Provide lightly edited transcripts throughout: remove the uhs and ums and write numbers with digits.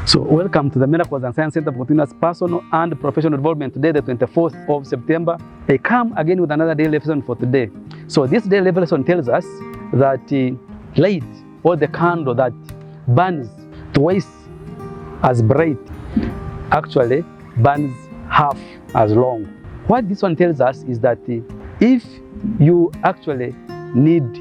So welcome to the Miracles and Science Center for Continuous Personal and Professional Development. Today, the 24th of September, I come again with another daily lesson for today. So this daily lesson tells us that light, or the candle that burns twice as bright, actually burns half as long. What this one tells us is that if you actually need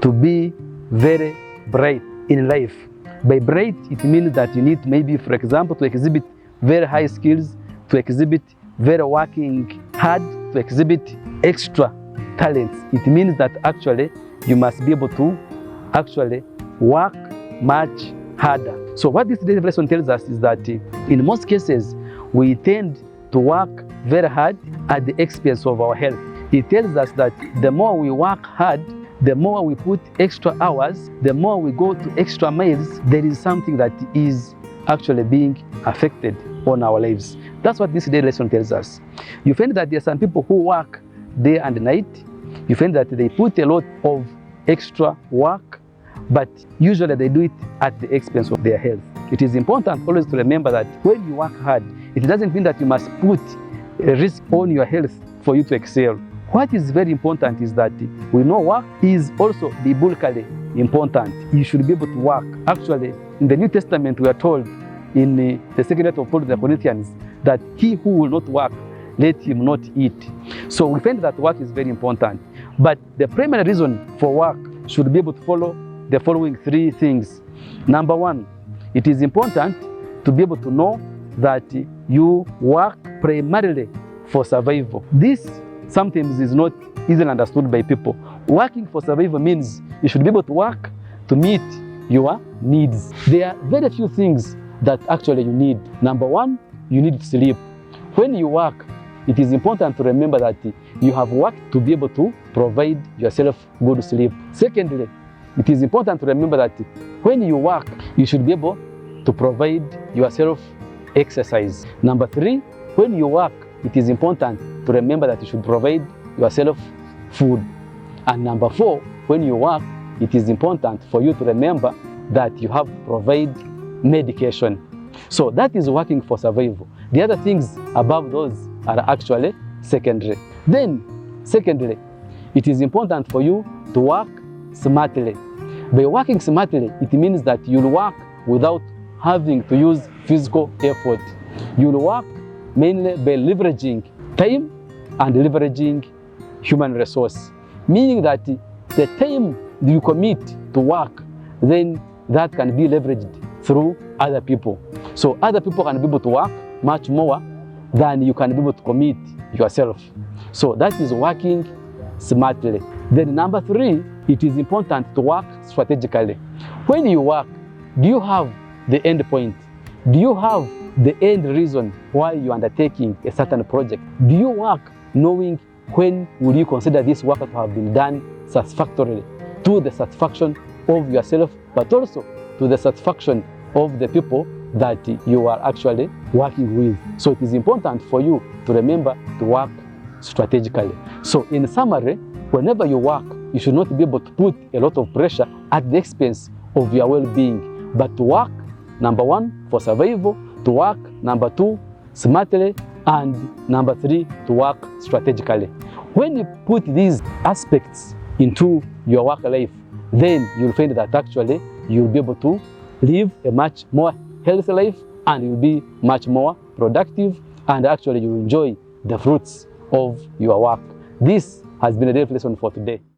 to be very bright in life, by bright, it means that you need maybe, for example, to exhibit very high skills, to exhibit very working hard, to exhibit extra talents. It means that actually you must be able to actually work much harder. So what this daily lesson tells us is that in most cases, we tend to work very hard at the expense of our health. It tells us that the more we work hard, the more we put extra hours, the more we go to extra miles, there is something that is actually being affected on our lives. That's what this daily lesson tells us. You find that there are some people who work day and night. You find that they put a lot of extra work, but usually they do it at the expense of their health. It is important always to remember that when you work hard, it doesn't mean that you must put a risk on your health for you to excel. What is very important is that we know work is also biblically important. You should be able to work. Actually, in the New Testament, we are told in the second letter of Paul to the Corinthians that he who will not work, let him not eat. So we find that work is very important. But the primary reason for work should be able to follow the following three things. Number one, it is important to be able to know that you work primarily for survival. This sometimes is not easily understood by people. Working for survival means you should be able to work to meet your needs. There are very few things that actually you need. Number one, you need sleep. When you work, it is important to remember that you have worked to be able to provide yourself good sleep. Secondly, it is important to remember that when you work, you should be able to provide yourself exercise. Number three, when you work, it is important to remember that you should provide yourself food. And number four, when you work, it is important for you to remember that you have to provide medication. So that is working for survival. The other things above those are actually secondary. Then, secondly, it is important for you to work smartly. By working smartly, it means that you'll work without having to use physical effort. You'll work mainly by leveraging time and leveraging human resource. Meaning that the time you commit to work, then that can be leveraged through other people. So other people can be able to work much more than you can be able to commit yourself. So that is working smartly. Then number three, it is important to work strategically. When you work, do you have the end point? Do you have the end reason why you are undertaking a certain project? Do you work knowing when will you consider this work to have been done satisfactorily to the satisfaction of yourself, but also to the satisfaction of the people that you are actually working with? So it is important for you to remember to work strategically. So in summary, whenever you work, you should not be able to put a lot of pressure at the expense of your well-being, but to work, number one, for survival, to work, number two, smartly, and number three, to work strategically. When you put these aspects into your work life, then you'll find that actually you'll be able to live a much more healthy life, and you'll be much more productive, and actually you'll enjoy the fruits of your work. This has been a daily lesson for today.